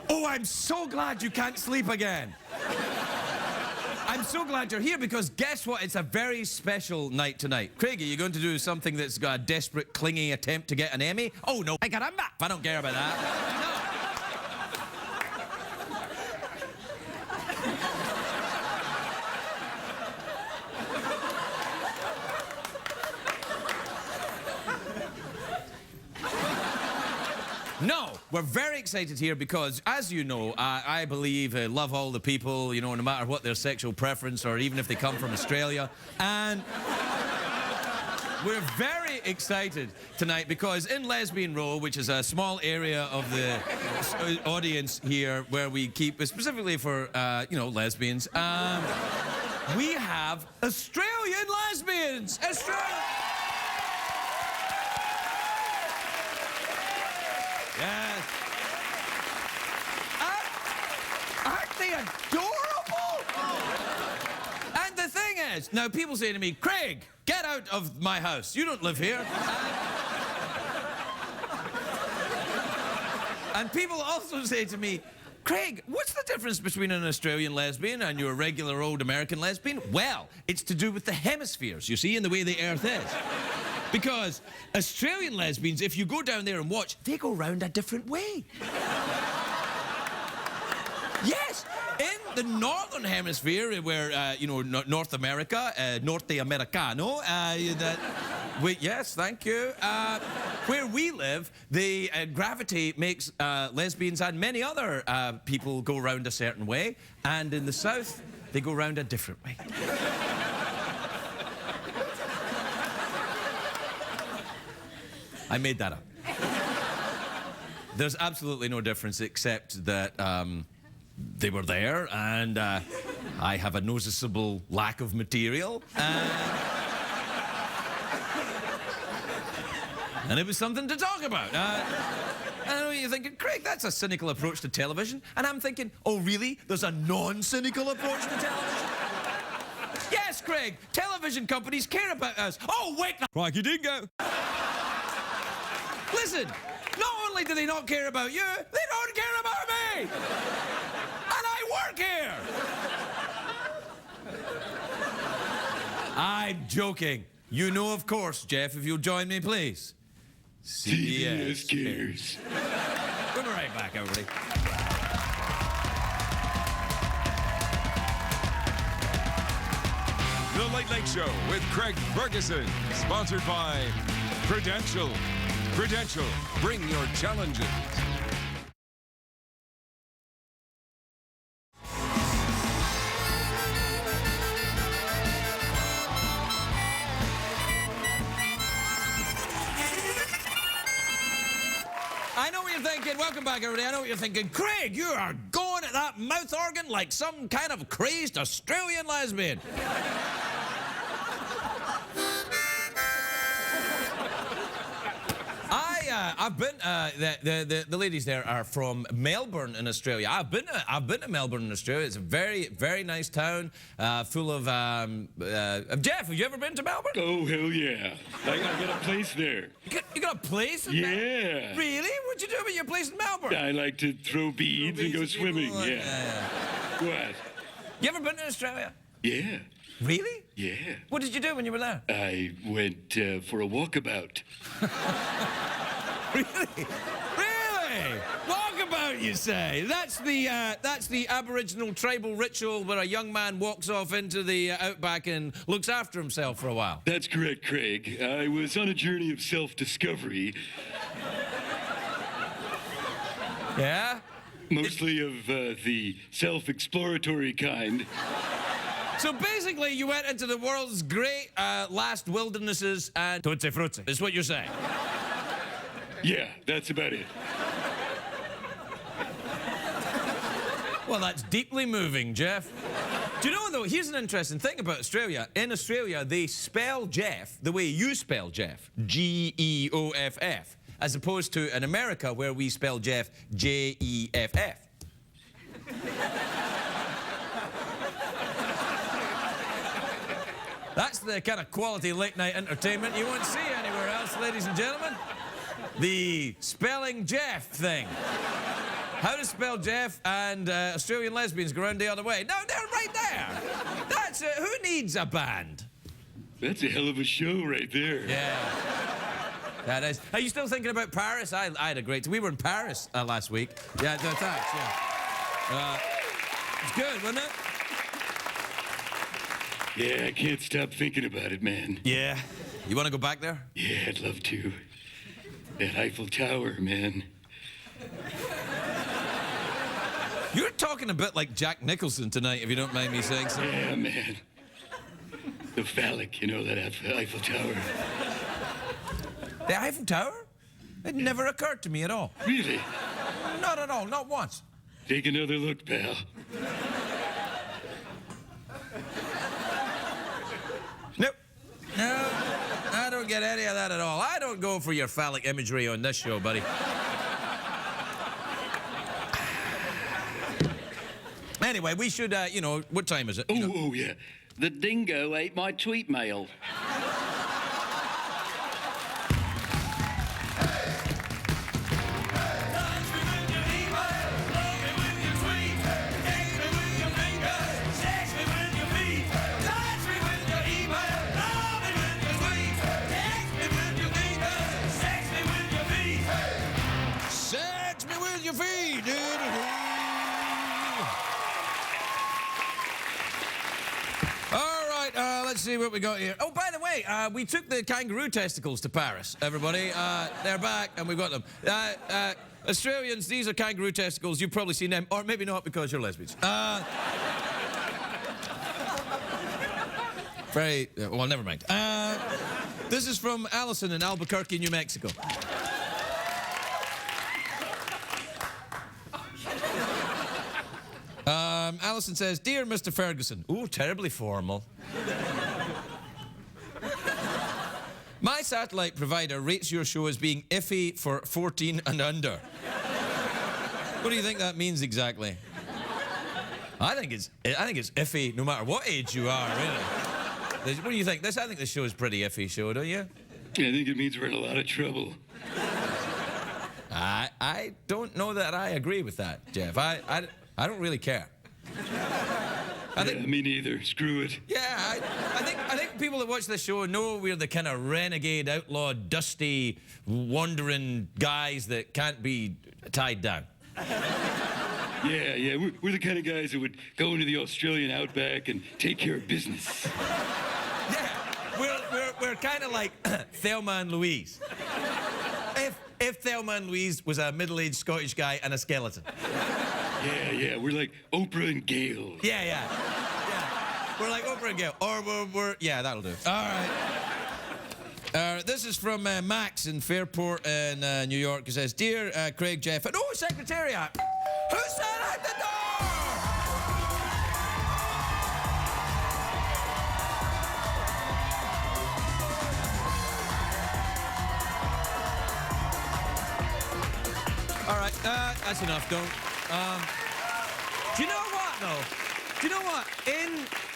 Oh, I'm so glad you can't sleep again. I'm so glad you're here because guess what? It's a very special night tonight. Craig, are you going to do something that's got a desperate, clingy attempt to get an Emmy? Oh, no. Ay, caramba. I don't care about that. No. No, we're very excited here because, as you know, I believe love all the people, you know, no matter what their sexual preference or even if they come from Australia. And we're very excited tonight because in Lesbian Row, which is a small area of the audience here where we keep, specifically for, you know, lesbians, we have Australian lesbians! Yes. Aren't they adorable? And the thing is, now people say to me, Craig, get out of my house. You don't live here. And people also say to me, Craig, what's the difference between an Australian lesbian and your regular old American lesbian? Well, it's to do with the hemispheres, you see, and the way the Earth is. Because Australian lesbians, if you go down there and watch, they go round a different way. Yes, in the northern hemisphere, where, you know, North America, Norte Americano, yes, thank you. Where we live, the gravity makes lesbians and many other people go round a certain way, and in the south, they go round a different way. I made that up. There's absolutely no difference except that they were there and I have a noticeable lack of material. And it was something to talk about. I know you're thinking, Craig, that's a cynical approach to television. And I'm thinking, oh, really? There's a non-cynical approach to television? Yes, Craig, television companies care about us. Oh, wait, Crikey dingo. Listen, not only do they not care about you, they don't care about me! And I work here! I'm joking. You know, of course, Jeff, if you'll join me, please. CBS cares. We'll be right back, everybody. The Late Late Show with Craig Ferguson, sponsored by Prudential. Prudential, bring your challenges. I know what you're thinking. Welcome back, everybody. I know what you're thinking. Craig, you are going at that mouth organ like some kind of crazed Australian lesbian. I've been. The ladies there are from Melbourne in Australia. I've been to Melbourne in Australia. It's a very, very nice town, full of. Jeff, have you ever been to Melbourne? Oh, hell yeah. I got a place there. You got a place in Melbourne? Yeah. Really? What'd you do with your place in Melbourne? I like to throw beads and go swimming, yeah. What? You ever been to Australia? Yeah. Really? Yeah. What did you do when you were there? I went for a walkabout. Really? Really? Walkabout, you say? That's the Aboriginal tribal ritual where a young man walks off into the outback and looks after himself for a while. That's correct, Craig. I was on a journey of self-discovery. Yeah? Mostly of the self-exploratory kind. So basically, you went into the world's great last wildernesses and tutti frutti, is what you're saying. Yeah, that's about it. Well, that's deeply moving, Jeff. Do you know, though, here's an interesting thing about Australia. In Australia, they spell Jeff the way you spell Jeff, G-E-O-F-F, as opposed to in America, where we spell Jeff J-E-F-F. That's the kind of quality late-night entertainment you won't see anywhere else, ladies and gentlemen. The spelling Jeff thing. How to spell Jeff and Australian lesbians go around the other way. No, they're right there. That's who needs a band? That's a hell of a show right there. Yeah. That is. Are you still thinking about Paris? I had a great... We were in Paris last week. Yeah, no, thanks, yeah. It's good, wasn't it? Yeah, I can't stop thinking about it, man. Yeah. You want to go back there? Yeah, I'd love to. That Eiffel Tower, man. You're talking a bit like Jack Nicholson tonight, if you don't mind me saying so. Yeah, man. The phallic, you know, that Eiffel Tower. The Eiffel Tower? It never occurred to me at all. Really? Not at all, not once. Take another look, pal. Nope. No, I don't get any of that at all. I don't go for your phallic imagery on this show, buddy. Anyway, we should, you know, what time is it? Oh, yeah. The dingo ate my tweet mail. Sex me with your feet. All right, let's see what we got here. Oh, by the way, we took the kangaroo testicles to Paris, everybody. They're back, and we've got them. Australians, these are kangaroo testicles. You've probably seen them, or maybe not because you're lesbians. Well, never mind. This is from Allison in Albuquerque, New Mexico. Allison says, "Dear Mr. Ferguson." Ooh, terribly formal. "My satellite provider rates your show as being iffy for 14 and under. What do you think that means exactly?" I think it's iffy no matter what age you are, really. What do you think? I think this show is a pretty iffy show, don't you? I think it means we're in a lot of trouble. I don't know that I agree with that, Jeff. I don't really care. Me neither. Screw it. Yeah, I think people that watch this show know we're the kind of renegade, outlaw, dusty, wandering guys that can't be tied down. Yeah, we're the kind of guys that would go into the Australian outback and take care of business. Yeah, we're kind of like Thelma and Louise. If Thelma and Louise was a middle-aged Scottish guy and a skeleton. Yeah, we're like Oprah and Gail. Yeah. We're like Oprah and Gail. Or yeah, that'll do. All right. This is from Max in Fairport in New York. He says, "Dear Craig, Jeff," and oh, Secretariat. Who's that at the door? All right, that's enough, don't. Do you know what, though? Do you know what?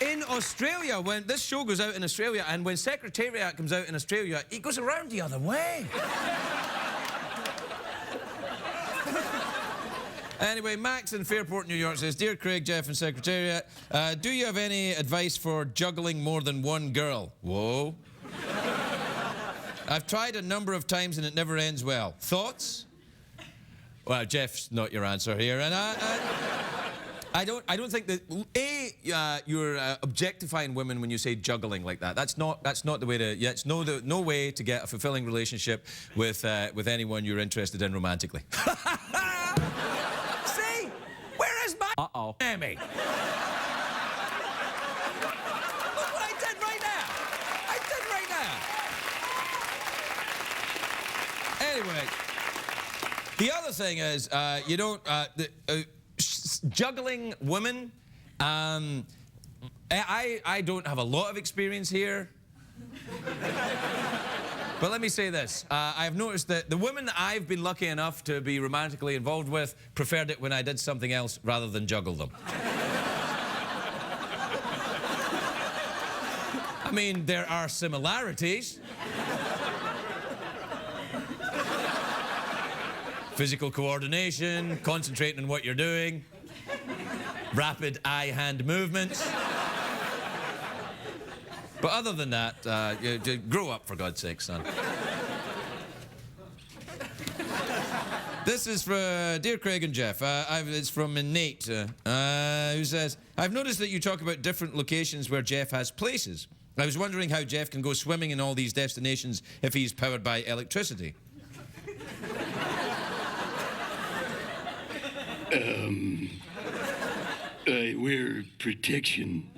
In Australia, when this show goes out in Australia, and when Secretariat comes out in Australia, it goes around the other way. Anyway, Max in Fairport, New York says, "Dear Craig, Jeff, and Secretariat, do you have any advice for juggling more than one girl?" Whoa. "I've tried a number of times and it never ends well. Thoughts?" Well, Jeff's not your answer here, and I don't think that you're objectifying women when you say juggling like that. That's not the way to. Yeah, it's no way to get a fulfilling relationship with anyone you're interested in romantically. See, where is my Emmy? Look what I did right now. Anyway. The other thing is, you don't, juggling women, I don't have a lot of experience here. But let me say this, I've noticed that the women that I've been lucky enough to be romantically involved with preferred it when I did something else rather than juggle them. I mean, there are similarities. physical coordination, concentrating on what you're doing, rapid eye-hand movements. But other than that, you grow up, for God's sake, son. This is for Dear Craig and Jeff. It's from Nate, who says, I've noticed that you talk about different locations where Jeff has places. I was wondering how Jeff can go swimming in all these destinations if he's powered by electricity. I wear protection.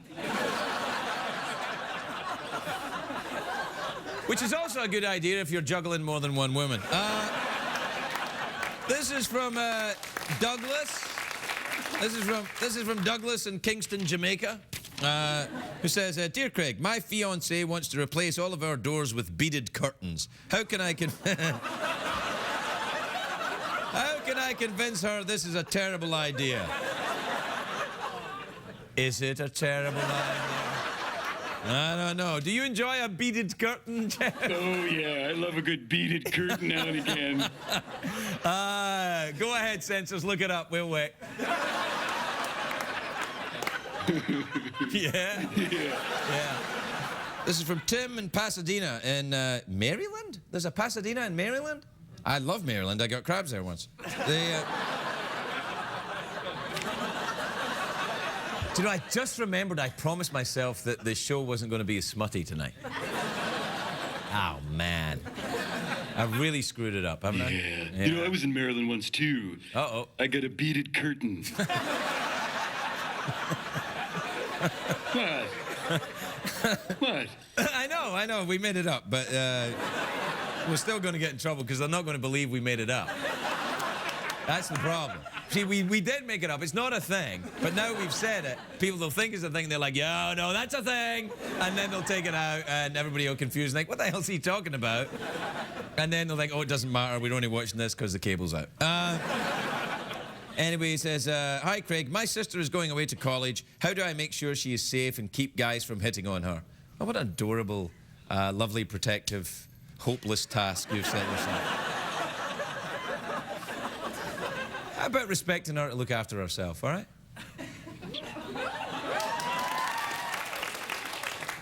Which is also a good idea if you're juggling more than one woman. This is from Douglas. This is from Douglas in Kingston, Jamaica, who says, Dear Craig, my fiancée wants to replace all of our doors with beaded curtains. How can I convince her this is a terrible idea? Is it a terrible idea? I don't know. Do you enjoy a beaded curtain, Jeff? Oh, yeah, I love a good beaded curtain now and again. Go ahead, censors, look it up. We'll wait. Yeah? Yeah. This is from Tim in Pasadena in Maryland? There's a Pasadena in Maryland? I love Maryland. I got crabs there once. Do you know, I just remembered I promised myself that the show wasn't going to be as smutty tonight. Oh, man. I really screwed it up, haven't I? Yeah. You know, I was in Maryland once, too. Uh-oh. I got a beaded curtain. What? What? I know, we made it up, but we're still going to get in trouble because they're not going to believe we made it up. That's the problem. See, we did make it up. It's not a thing, but now we've said it. People will think it's a thing. They're like, yeah, no, that's a thing. And then they'll take it out, and everybody will confuse, like, what the hell's he talking about? And then they're like, oh, it doesn't matter. We're only watching this because the cable's out. Anyway, he says, hi, Craig. My sister is going away to college. How do I make sure she is safe and keep guys from hitting on her? Oh, what an adorable, lovely, protective, hopeless task you've set yourself. How about respecting her to look after herself, all right?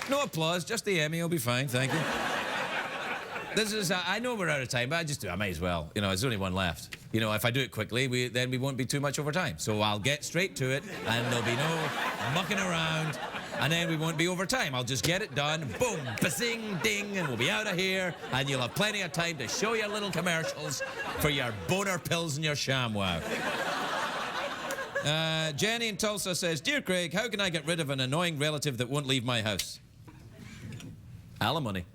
No applause, just the Emmy will be fine, thank you. This is, I know we're out of time, but I might as well. You know, there's only one left. You know, if I do it quickly, then we won't be too much over time. So I'll get straight to it, and there'll be no mucking around, and then we won't be over time. I'll just get it done, boom, ba-zing, ding, and we'll be out of here, and you'll have plenty of time to show your little commercials for your boner pills and your ShamWow. Jenny in Tulsa says, Dear Craig, how can I get rid of an annoying relative that won't leave my house? Alimony.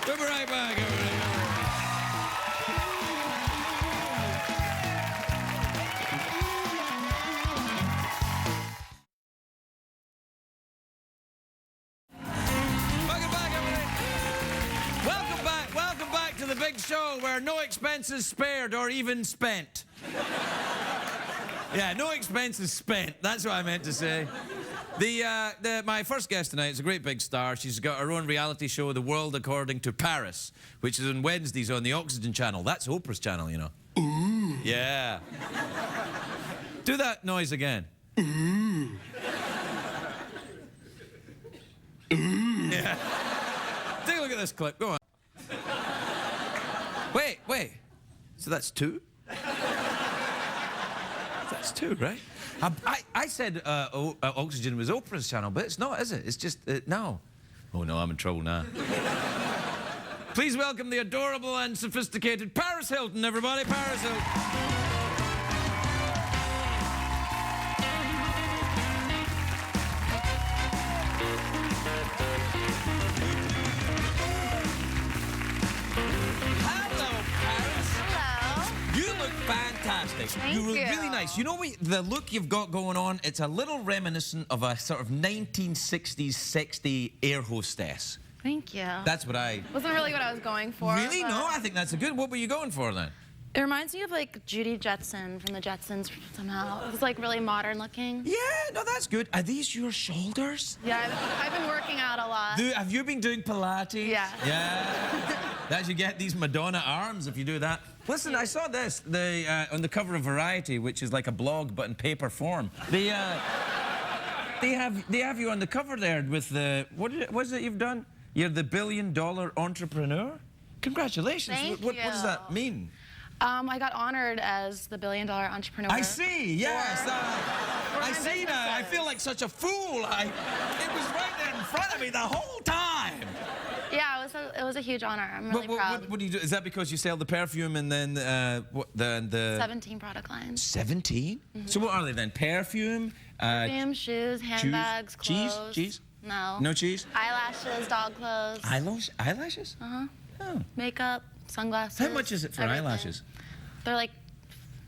We'll be right back, everybody. Welcome back to the big show where no expenses spared or even spent. Yeah, no expenses spent. That's what I meant to say. My first guest tonight is a great big star. She's got her own reality show, The World According to Paris, which is on Wednesdays on the Oxygen channel. That's Oprah's channel, you know. Ooh. Yeah. Do that noise again. Ooh. Ooh. Yeah. Take a look at this clip. Go on. Wait. So that's two? That's two, right? I said Oxygen was Oprah's channel, but it's not, is it? It's just, no. Oh, no, I'm in trouble now. Please welcome the adorable and sophisticated Paris Hilton, everybody. Paris Hilton. Thank you look you. really nice. You know the look you've got going on, it's a little reminiscent of a sort of 1960s sexy air hostess. Thank you. That's what I... Wasn't really what I was going for. Really? But... No, I think that's a good... What were you going for then? It reminds me of like Judy Jetson from the Jetsons somehow. It's like really modern looking. Yeah, no, that's good. Are these your shoulders? Yeah, I've been working out a lot. Have you been doing Pilates? Yeah. Yeah. That you get these Madonna arms if you do that. Listen, I saw this on the cover of Variety, which is like a blog but in paper form. They have you on the cover there with the what is it you've done? You're the $1 billion entrepreneur. Congratulations. Thank What you. does that mean? I got honored as the $1 billion entrepreneur. I see. Yes. I see now. I feel like such a fool. It was right there in front of me the whole time. Yeah, it was a huge honor. I'm really proud. What do you do? Is that because you sell the perfume and then the 17 product lines. 17? Mm-hmm. So what are they then? Perfume? Perfume, shoes, handbags, clothes. Cheese? No. No cheese? Eyelashes, dog clothes. Eyelashes? Uh-huh. Oh. Makeup, sunglasses. How much is it for everything. eyelashes? They're like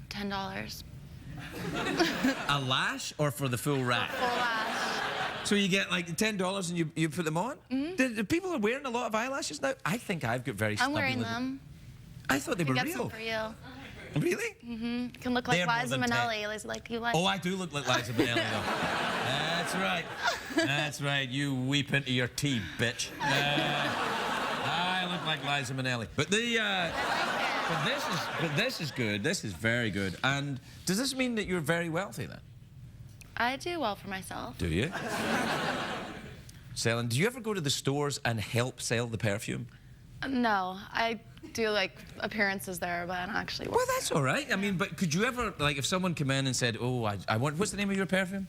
$10. A lash or for the full rack? Full lash. So you get like $10 and you put them on? Mm-hmm. Do people are wearing a lot of eyelashes now? I think I've got very I'm stubby wearing little- them. I thought they were Get real. some for you. Really? Mm-hmm. You can look like They're more Liza than Minnelli, like you like. Oh, I do look like Liza Minnelli, though. That's right. That's right. You weep into your tea, bitch. I look like Liza Minnelli. But this is good. This is very good. And does this mean that you're very wealthy then? I do well for myself. Do you? Selling. Do you ever go to the stores and help sell the perfume? No, I do like appearances there, but I don't actually work. Well, that's all right. I mean, but could you ever, like, if someone came in and said, "Oh, I want," what's the name of your perfume?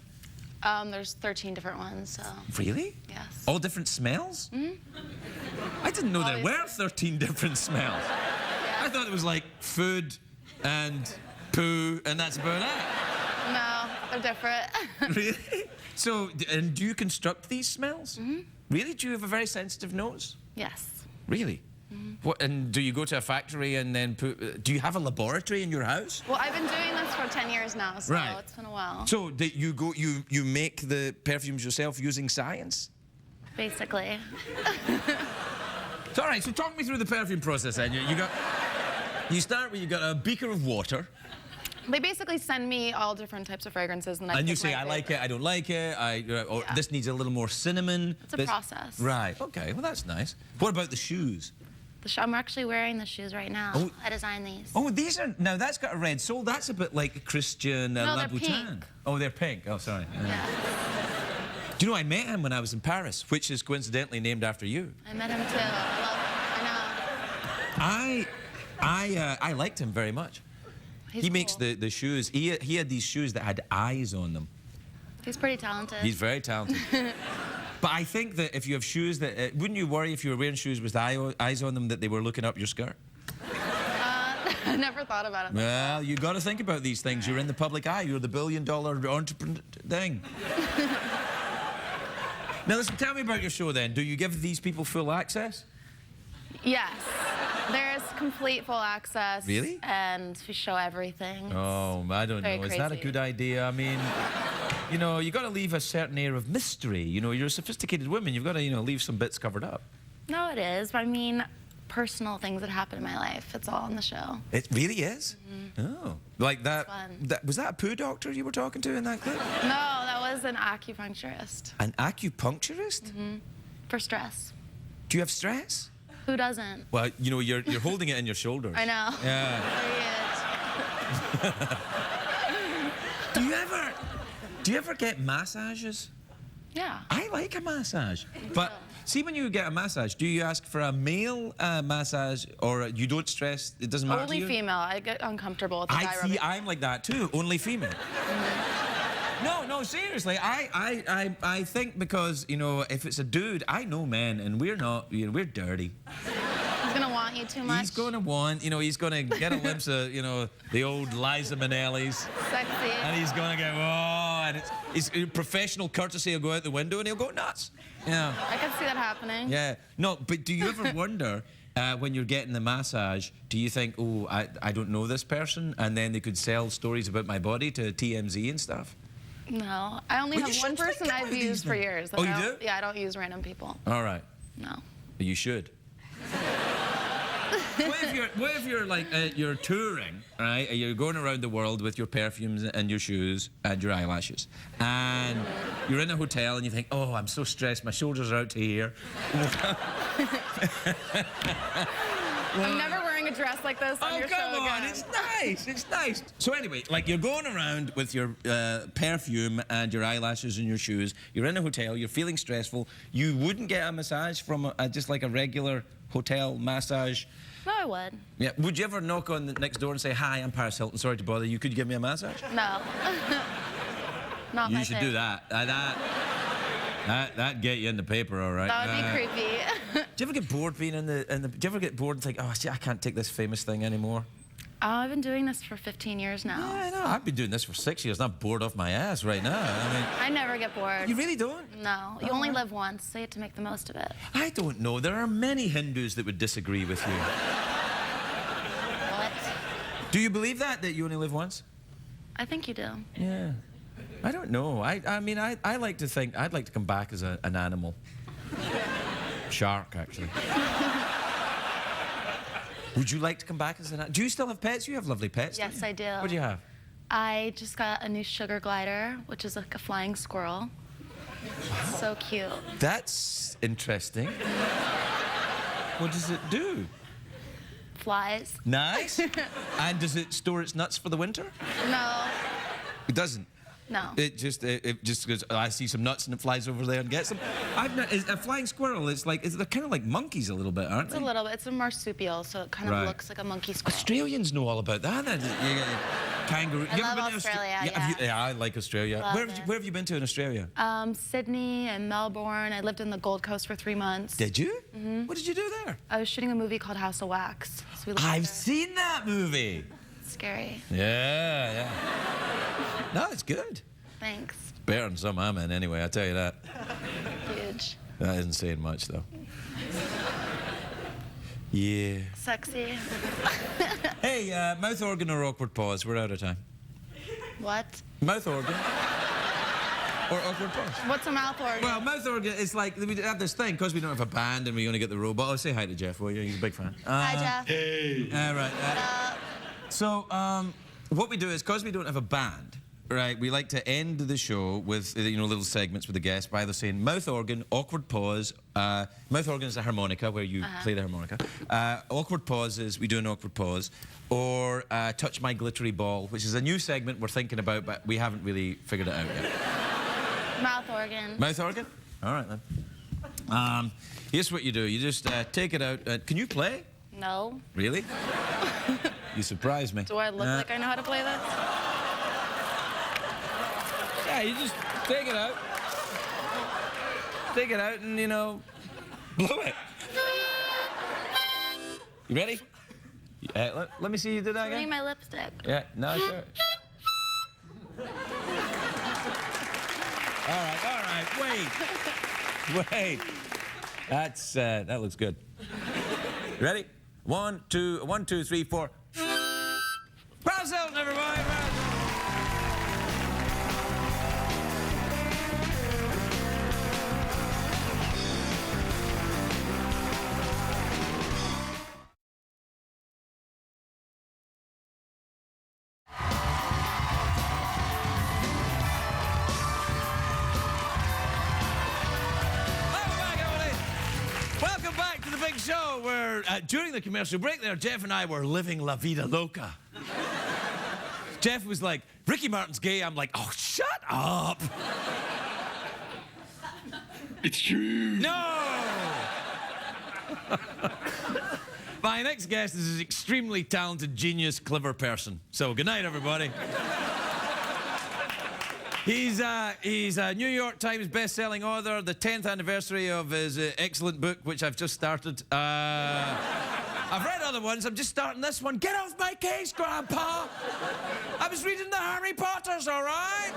There's 13 different ones, so. Really? Yes. All different smells? Mm-hmm. I didn't know there were 13 different smells. Yeah. I thought it was like food and poo, and that's about it. No, they're different. Really? So, and do you construct these smells? Mm-hmm. Really? Do you have a very sensitive nose? Yes. Really? Mm-hmm. What? And do you go to a factory and then put? Do you have a laboratory in your house? Well, I've been doing this for 10 years now, so it's been a while. So you make the perfumes yourself using science? Basically. So, all right. So talk me through the perfume process then. You start with you got a beaker of water. They basically send me all different types of fragrances, and you say, I like it, I don't like it, or this needs a little more cinnamon. It's a process. Right, okay, well that's nice. What about the shoes? I'm actually wearing the shoes right now. Oh. I designed these. Oh, these are, now that's got a red sole, that's a bit like Christian No, Louboutin. they're pink. Oh, they're pink, oh sorry. Yeah. Do you know I met him when I was in Paris, which is coincidentally named after you? I met him too, I love him, I know. I liked him very much. He makes the shoes. He had these shoes that had eyes on them. He's pretty talented. He's very talented. But I think that if you have shoes that... wouldn't you worry if you were wearing shoes with eyes on them that they were looking up your skirt? I never thought about it. Well, you got to think about these things. You're in the public eye. You're the $1 billion entrepreneur thing. Now, listen, tell me about your show then. Do you give these people full access? Yes. There's complete full access. Really? And we show everything. Oh, I don't know. Is that a crazy. good idea? I mean, you know, you got to leave a certain air of mystery. You know, you're a sophisticated woman. You've got to, you know, leave some bits covered up. No, it is. I mean, personal things that happen in my life. It's all on the show. It really is? Mm-hmm. Oh. Like that, Fun. was that a poo doctor you were talking to in that clip? No, that was an acupuncturist. An acupuncturist? Mm-hmm. For stress. Do you have stress? Who doesn't? Well, you know, you're holding it in your shoulders. I know. Yeah. There he is. Do you ever get massages? Yeah. I like a massage. But see, when you get a massage, do you ask for a male massage or you don't stress? It doesn't matter to Only you? female. I get uncomfortable with the guy See, rubbing. I'm like that too. Only female. No, seriously. I think because, you know, if it's a dude, I know men, and we're not, you know, we're dirty. He's gonna want you too much. He's gonna want, you know, he's gonna get a glimpse of, you know, the old Liza Minnelli's. Sexy. And he's gonna go, oh, and his professional courtesy will go out the window and he'll go nuts. Yeah. I can see that happening. Yeah. No, but do you ever wonder, when you're getting the massage, do you think, oh, I don't know this person, and then they could sell stories about my body to TMZ and stuff? No, I only Well, have you one should think person about I've these used for things. years. Oh, I you don't- do? Yeah, I don't use random people. All right. No. You should. What if you're like you're touring, right? You're going around the world with your perfumes and your shoes and your eyelashes, and you're in a hotel and you think, oh, I'm so stressed, my shoulders are out to here. I'm never wearing a dress like this on your show again. Oh, come on, it's nice, it's nice. So anyway, like you're going around with your perfume and your eyelashes and your shoes, you're in a hotel, you're feeling stressful, you wouldn't get a massage from just like a regular hotel massage? No, I would. Yeah, would you ever knock on the next door and say, hi, I'm Paris Hilton, sorry to bother you, could you give me a massage? No. Not You my should thing. do that. That'd get you in the paper, all right. That would be creepy. Do you ever get bored being in the... Do you ever get bored and think, oh, see, I can't take this famous thing anymore? I've been doing this for 15 years now. Yeah, I know. I've been doing this for 6 years and I'm bored off my ass right now. I mean... I never get bored. You really don't? No. You only live once, so you have to make the most of it. I don't know. There are many Hindus that would disagree with you. What? Do you believe that you only live once? I think you do. Yeah. I don't know. I mean, I like to think I'd like to come back as an animal. Shark, actually. Would you like to come back as an animal? Do you still have pets? You have lovely pets. Yes, I do. What do you have? I just got a new sugar glider, which is like a flying squirrel. So cute. That's interesting. What does it do? Flies. Nice. And does it store its nuts for the winter? No. It doesn't. No. It just goes, oh, I see some nuts and it flies over there and gets them. A flying squirrel, it's like, they're kind of like monkeys a little bit, aren't It's they? a little bit. It's a marsupial, so it kind of Right. looks like a monkey squirrel. Australians know all about that. Kangaroo. I You ever love been to Australia, yeah, I like Australia. Love Where it. have you been to in Australia? Sydney and Melbourne. I lived in the Gold Coast for 3 months. Did you? Mm-hmm. What did you do there? I was shooting a movie called House of Wax. So we lived I've there. seen that movie. It's scary. Yeah. No, it's good. Thanks. Better than some I'm in anyway, I tell you that. Huge. That isn't saying much, though. Yeah. Sexy. Hey, mouth organ or awkward pause? We're out of time. What? Mouth organ or awkward pause? What's a mouth organ? Well, mouth organ is like, we have this thing, because we don't have a band and we only get the robot. Oh, say hi to Jeff, will you? He's a big fan. Hi, Jeff. Hey. Right. So, what we do is, because we don't have a band, right, we like to end the show with, little segments with the guests by either saying mouth organ, awkward pause. Mouth organ is a harmonica, where you play the harmonica. Awkward pause is, we do an awkward pause. Or touch my glittery ball, which is a new segment we're thinking about, but we haven't really figured it out yet. Mouth organ. Mouth organ? All right, then. Here's what you do. You just take it out. Can you play? No. Really? You surprised me. Do I look like I know how to play this? Yeah, you just take it out. Take it out and, blow it. You ready? Let me see you do that Ruining again. my lipstick. Yeah, no, sure. All right, wait. That looks good. You ready? 1, 2, 1, 2, 3, 4. Paris Hilton, everybody. Welcome back to the big show where, during the commercial break there, Jeff and I were living La Vida Loca. Jeff was like, Ricky Martin's gay. I'm like, oh, shut up. It's true. No! My next guest is an extremely talented, genius, clever person. So, good night, everybody. He's a New York Times best-selling author, the 10th anniversary of his excellent book, which I've just started. I've read other ones. I'm just starting this one. Get off my case, Grandpa! I was reading the Harry Potters, all right?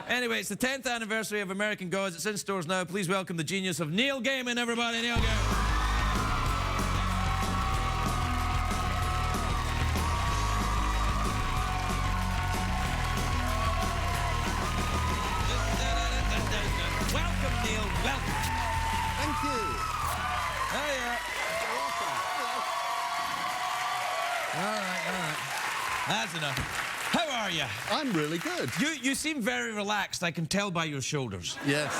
Anyway, it's the 10th anniversary of American Gods. It's in stores now. Please welcome the genius of Neil Gaiman, everybody. Neil Gaiman. Welcome, Neil. Welcome. Thank you. Hiya. That's enough. How are you? I'm really good. You seem very relaxed. I can tell by your shoulders. Yes.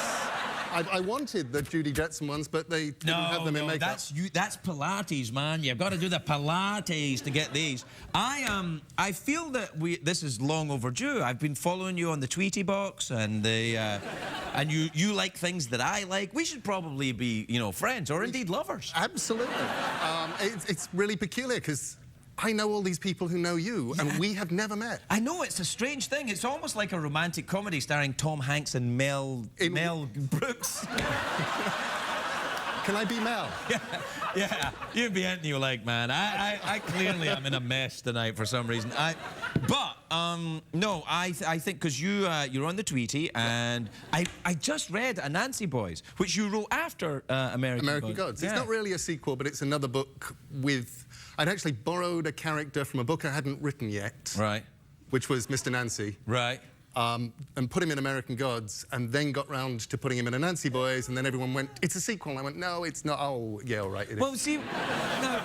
I wanted the Judy Jetson ones, but they didn't have them in makeup. That's Pilates, man. You've got to do the Pilates to get these. I feel that this is long overdue. I've been following you on the Tweety box, and and you like things that I like. We should probably be, friends or indeed lovers. Absolutely. It's really peculiar because I know all these people who know you, and we have never met. I know, it's a strange thing. It's almost like a romantic comedy starring Tom Hanks and Mel Brooks. Can I be Mel? Yeah. You'd be anything you like, man. I clearly am in a mess tonight for some reason. No, I think because you're on the Tweety, and I just read A Nancy Boys, which you wrote after American Gods. It's not really a sequel, but it's another book with... I'd actually borrowed a character from a book I hadn't written yet. Right. Which was Mr. Nancy. Right. And put him in American Gods, and then got round to putting him in A Nancy Boys, and then everyone went, it's a sequel. And I went, no, it's not. Oh, yeah, all right, it is. Well, see, now,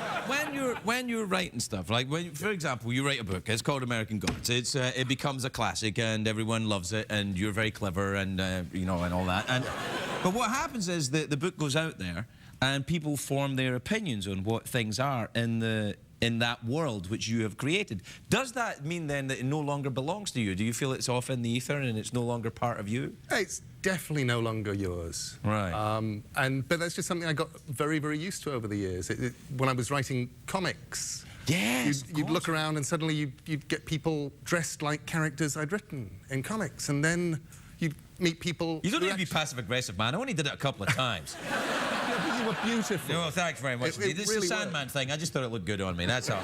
when you're writing stuff, like, for example, you write a book, it's called American Gods. It becomes a classic, and everyone loves it, and you're very clever, and, and all that. But what happens is that the book goes out there, and people form their opinions on what things are in that world which you have created. Does that mean then that it no longer belongs to you? Do you feel it's off in the ether and it's no longer part of you? It's definitely no longer yours. Right. But that's just something I got very, very used to over the years. When I was writing comics, yes, you'd look around and suddenly you'd get people dressed like characters I'd written in comics, and then you'd meet people... You don't need to be passive-aggressive, man. I only did it a couple of times. You were beautiful. No, thanks very much. This is a Sandman thing. I just thought it looked good on me, that's all.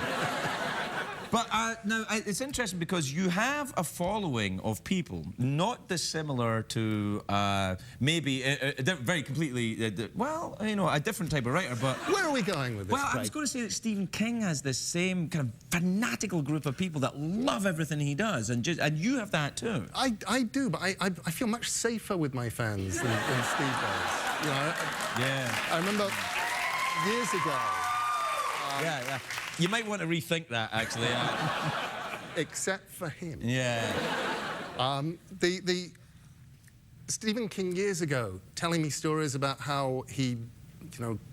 But now, it's interesting because you have a following of people not dissimilar to maybe very completely, well, a different type of writer, but... Where are we going with this, Well, Craig? I was going to say that Stephen King has this same kind of fanatical group of people that love everything he does, and you have that too. I do, but I feel much safer with my fans than Steve does. I remember years ago... yeah. You might want to rethink that, actually. Except for him. Yeah. The Stephen King years ago telling me stories about how he,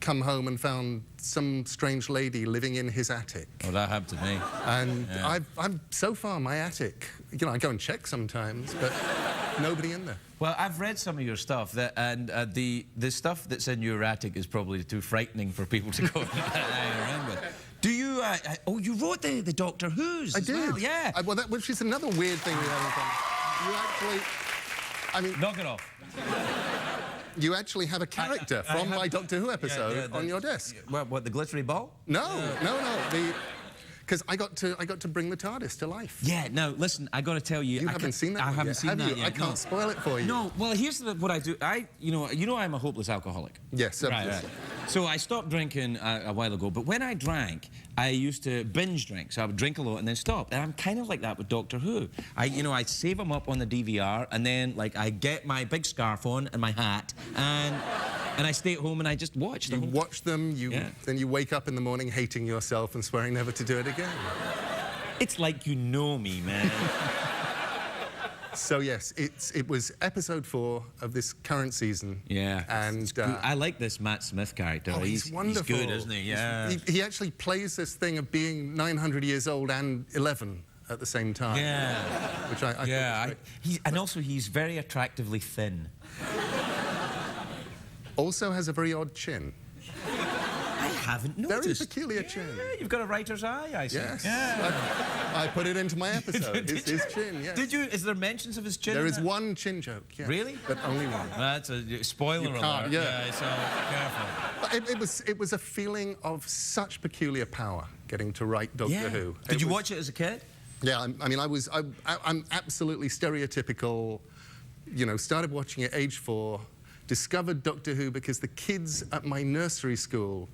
come home and found some strange lady living in his attic. Oh, that happened to me. And I'm so far my attic. I go and check sometimes, but nobody in there. Well, I've read some of your stuff, and the stuff that's in your attic is probably too frightening for people to go around with. Do you... you wrote the Doctor Who's I did. Well, yeah. Which is another weird thing we haven't done. You actually... Knock it off. You actually have a character from my Doctor Who episode on your desk. What, the glittery ball? No. Because I got to bring the TARDIS to life. Yeah, no, listen, I got to tell you... You haven't seen that I haven't yet, seen that yet. I can't spoil it for you. No, well, here's what I do. I'm a hopeless alcoholic. Yes, absolutely. Right. So I stopped drinking a while ago, but when I drank, I used to binge drink. So I would drink a lot and then stop. And I'm kind of like that with Doctor Who. I'd save them up on the DVR, and then, I get my big scarf on and my hat, and I stay at home and I just watch them. You watch them, then you wake up in the morning hating yourself and swearing never to do it again. It's like you know me, man. So yes, it was episode 4 of this current season. Yeah. And I like this Matt Smith character. Oh, he's wonderful. He's good, isn't he? Yeah. He actually plays this thing of being 900 years old and 11 at the same time. Yeah. Which I thought was great. And also he's very attractively thin. Also has a very odd chin. I haven't noticed. Very peculiar chin. Yeah, you've got a writer's eye, I see. Yes. Yeah. I put it into my episode. his chin, yes. Did you? Is there mentions of his chin? There is one chin joke, yes. Really? But only one. That's a spoiler alert. Yeah. So careful. But it was a feeling of such peculiar power getting to write Doctor Who. Did you watch it as a kid? Yeah, I'm absolutely stereotypical. Started watching at age 4, discovered Doctor Who because the kids at my nursery school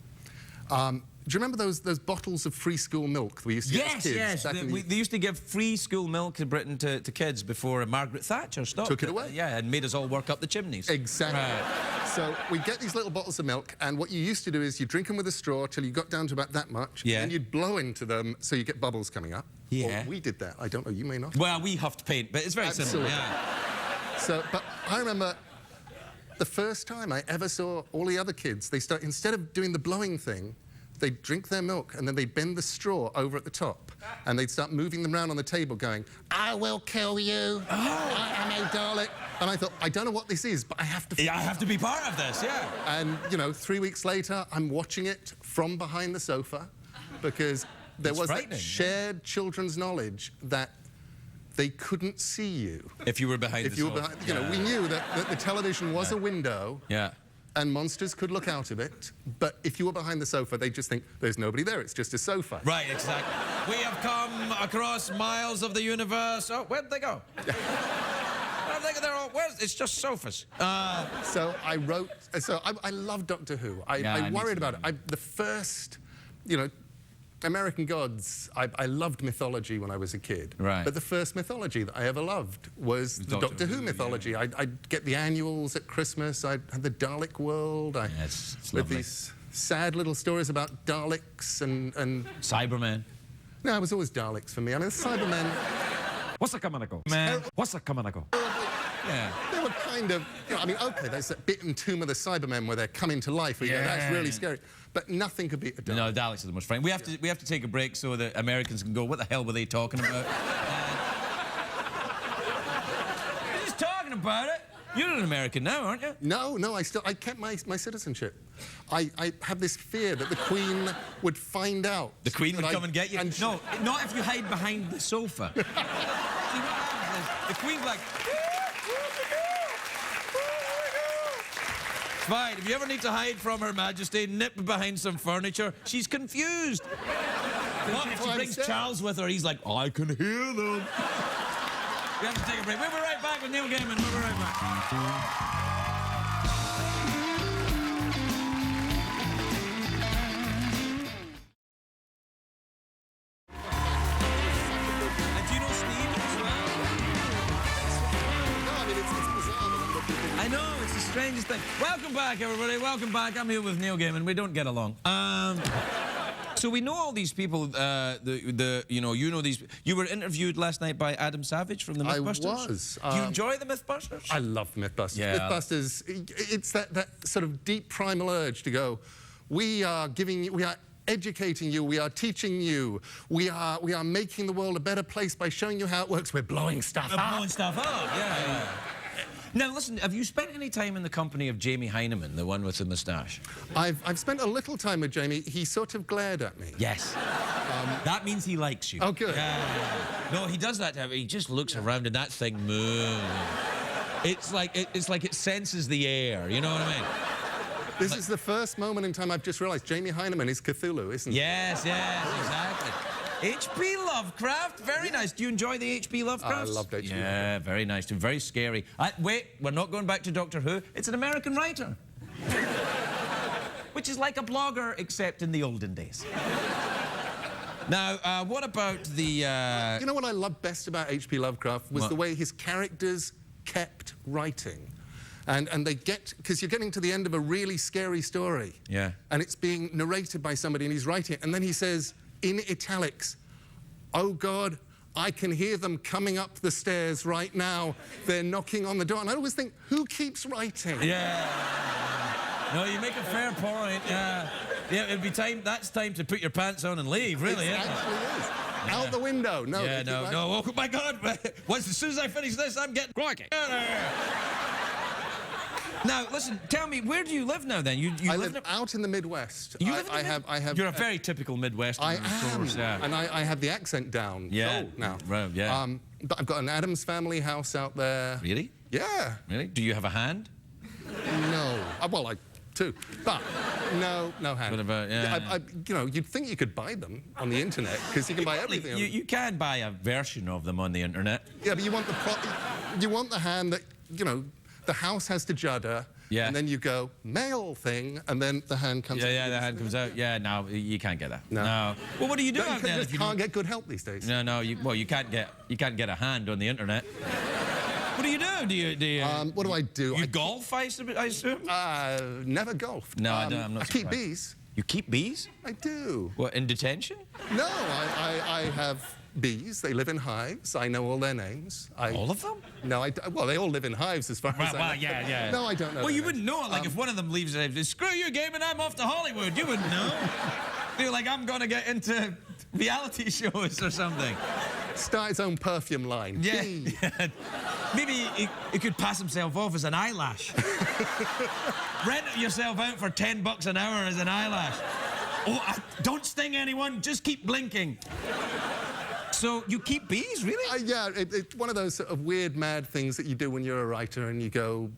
Do you remember those bottles of free school milk that we used to get as Yes, kids? yes. back in the- They used to give free school milk in Britain to kids before Margaret Thatcher stopped. Took it away. Yeah, and made us all work up the chimneys. Exactly. Right. So we'd get these little bottles of milk, and what you used to do is you drink them with a straw till you got down to about that much, Yeah. and you'd blow into them so you get bubbles coming up. Yeah. Or we did that. I don't know, you may not. Well, we huffed paint, but it's very similar. Absolutely. Yeah. So, but I remember the first time I ever saw all the other kids, they start, instead of doing the blowing thing, they'd drink their milk and then they'd bend the straw over at the top and they'd start moving them around on the table going, I will kill you, I am a Dalek. And I thought, I don't know what this is, but I have to... Yeah, I have to be part of this, yeah. And, you know, 3 weeks later, I'm watching it from behind the sofa because there was that frightening. shared children's knowledge that they couldn't see you. If you were behind If the you were sofa. behind, you know, we knew that the television was a window Yeah. and monsters could look out of it, but if you were behind the sofa, they'd just think, there's nobody there, it's just a sofa. Right, exactly. We have come across miles of the universe. Oh, where'd they go? They're all, it's just sofas. So I wrote, I love Doctor Who. I me worried too. about it. The first, you know, American Gods, I loved mythology when I was a kid. Right. But the first mythology that I ever loved was the Doctor Who mythology. yeah. I'd get the annuals at Christmas. I had the Dalek world. It's with lovely. these sad little stories about Daleks and... Cyberman. No, it was always Daleks for me. I mean, Cybermen, What's a coming go? Man. What's a coming go? Yeah. they were kind of... You know, I mean, OK, there's that bit in Tomb of the Cybermen where they're coming to life. Where you go, that's really scary. But nothing could beat a Dalek. No, Daleks are the most frightening. We have to take a break so that Americans can go, what the hell were they talking about? They're just talking about it. You're an American now, aren't you? No, I kept my citizenship. I had this fear that the Queen would find out. The Queen would that come and get you? And No, not if you hide behind the sofa. See, what happens is the Queen's like... Fine, if you ever need to hide from Her Majesty, nip behind some furniture, she's confused. What if she climb brings stairs. Charles with her, he's like, I can hear them. We have to take a break. We'll be right back with Neil Gaiman. We'll be right back. And do you know Steve as well? No, I mean, it's bizarre. That I'm looking at I know, it's the strangest thing. Welcome back, everybody. Welcome back. I'm here with Neil Gaiman. We don't get along. So we know all these people. You know these. You were interviewed last night by Adam Savage from the I Mythbusters. was. Do you enjoy the Mythbusters? I love Mythbusters. Yeah. Mythbusters, it's that sort of deep primal urge to go, we are educating you, we are teaching you, we are making the world a better place by showing you how it works. We're blowing stuff up. Blowing stuff up. Yeah. Now listen, have you spent any time in the company of Jamie Heineman, the one with the moustache? I've spent a little time with Jamie. He sort of glared at me. Yes. That means he likes you. Oh, good. Yeah. No, he does that. He just looks around and that thing moves. It's like it senses the air. You know what I mean? This is the first moment in time I've just realised Jamie Heineman is Cthulhu, isn't he? Yes, exactly. H.P. Lovecraft, very nice. Do you enjoy the H.P. Lovecraft? I loved H.P. Yeah, very nice too. Very scary. Wait, we're not going back to Doctor Who. It's an American writer. Which is like a blogger, except in the olden days. Now, what about the... You know what I loved best about H.P. Lovecraft was What? the way his characters kept writing. And they get... Because you're getting to the end of a really scary story. Yeah. And it's being narrated by somebody and he's writing it. And then he says, in italics, oh, God, I can hear them coming up the stairs right now. They're knocking on the door. And I always think, who keeps writing? Yeah. No, you make a fair point. Yeah, it'd be time. That's time to put your pants on and leave, really, It isn't it? actually is. Out the window. No. Yeah, they keep no. writing. Oh my God! As soon as I finish this, I'm getting crikey. Now, listen. Tell me, where do you live now? Then you I live live out in the Midwest. You live in the I have. You're a very typical Midwesterner. I of am, course, yeah. and I have the accent down. Yeah. Now. Right, yeah. But I've got an Adams Family house out there. Really? Yeah. Really? Do you have a hand? No. Well, I do, but no hand. What about, yeah. You know, you'd think you could buy them on the internet because you can buy Probably- everything. You can buy a version of them on the internet. Yeah, but you want the hand that, you know, the house has to judder. Yeah. And then you go, male thing, and then the hand comes out. Yeah, the hand comes out. Yeah, no, you can't get that. No. Well, what do you do No, out there you if just you can't get good help these days. No, you can't get a hand on the internet. What do you do? Do you What do I do? You golf, I assume? Never golfed. No, I'm not I keep surprised. bees. You keep bees? I do. What, in detention? No, I have bees. They live in hives. I know all their names. All of them? No, well, they all live in hives as far as I know. Well, yeah. No, I don't know. Well, their you names. wouldn't know it. Like, if one of them leaves and says, screw you, Gaiman, I'm off to Hollywood. You wouldn't know. Feel like I'm going to get into reality shows or something. Start its own perfume line. Yeah. Bee. Maybe he could pass himself off as an eyelash. Rent yourself out for $10 an hour as an eyelash. Oh, don't sting anyone, just keep blinking. So you keep bees, really? Yeah, it's one of those sort of weird, mad things that you do when you're a writer and you go,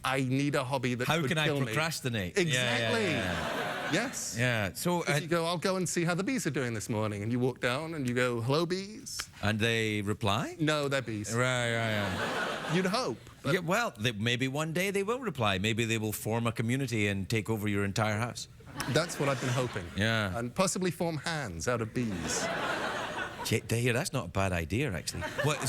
I need a hobby that How would can I kill me. procrastinate? Exactly. Yeah. Yes. Yeah, so... 'Cause you go, I'll go and see how the bees are doing this morning. And you walk down and you go, hello, bees? and they reply? No, they're bees. Right. You'd hope. But Yeah, well, maybe one day they will reply. Maybe they will form a community and take over your entire house. that's what I've been hoping. Yeah. And possibly form hands out of bees. Here, that's not a bad idea, actually. What,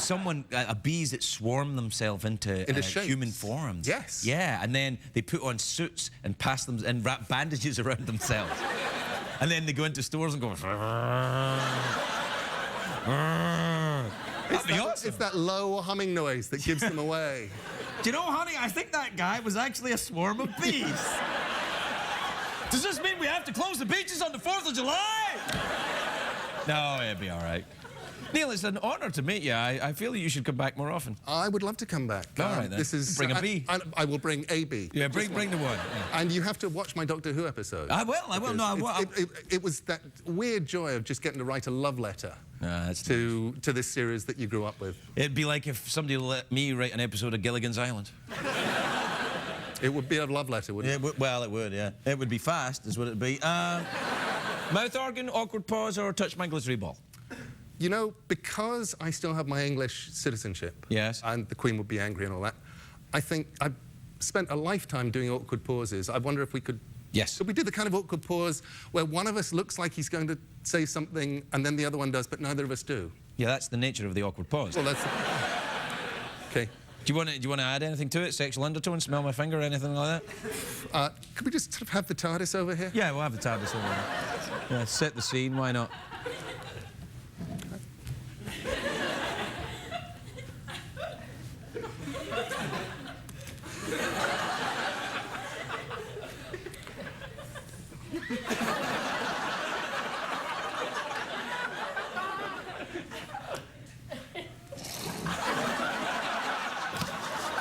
bees that swarm themselves into shapes. human forms. Yes. Yeah, and then they put on suits and pass them and wrap bandages around themselves. And then they go into stores and go. That'd be awesome. It's that low humming noise that gives them away. Do you know, honey, I think that guy was actually a swarm of bees. Does this mean we have to close the beaches on the 4th of July? No, it'll be all right. Neil, it's an honor to meet you. I feel that you should come back more often. I would love to come back. All right, then. Bring a bee. I will bring a bee. Yeah, bring the one. Yeah. And you have to watch my Doctor Who episode. I will. No, I will. It was that weird joy of just getting to write a love letter That's to this series that you grew up with. It'd be like if somebody let me write an episode of Gilligan's Island. It would be a love letter, wouldn't it? Well, it would, yeah. It would be fast, is what it'd be. Mouth organ, awkward pause, or touch my glittery ball? You know, because I still have my English citizenship, Yes. and the Queen would be angry and all that, I think I've spent a lifetime doing awkward pauses. I wonder if we could... Yes. Could we do the kind of awkward pause where one of us looks like he's going to say something and then the other one does, but neither of us do? Yeah, that's the nature of the awkward pause. Well, that's... Okay. Do you want to add anything to it? Sexual undertone, smell my finger, anything like that? Could we just sort of have the TARDIS over here? Yeah, we'll have the TARDIS over there. Yeah, set the scene, why not?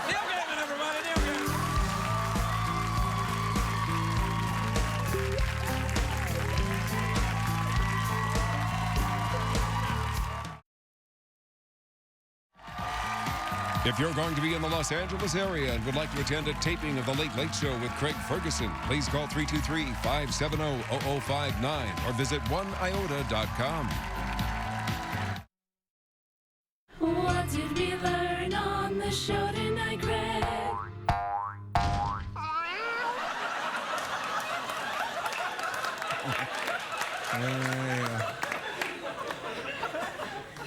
Neil Gaiman, everybody, Neil Gaiman. If you're going to be in the Los Angeles area and would like to attend a taping of The Late Late Show with Craig Ferguson, please call 323-570-0059 or visit oneiota.com. What did we learn on the show tonight, Greg?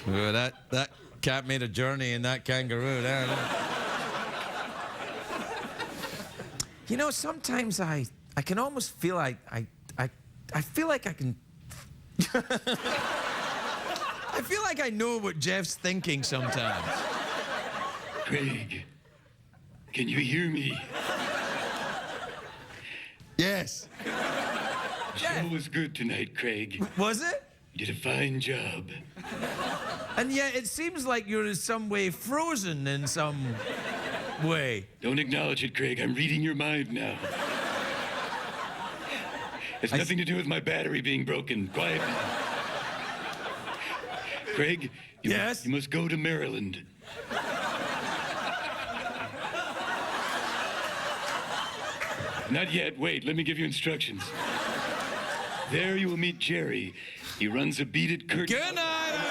Ooh, that cat made a journey in that kangaroo there. You know, sometimes I can almost feel I feel like I can... I feel like I know what Jeff's thinking sometimes. Craig, can you hear me? Yes. The show was good tonight, Craig. Was it? You did a fine job. And yet it seems like you're in some way frozen in some way. Don't acknowledge it, Craig. I'm reading your mind now. It's nothing to do with my battery being broken. Quiet now. Craig, Yes? you must go to Maryland. Not yet. Wait, let me give you instructions. There you will meet Jerry. He runs a beaded curtain. Good night,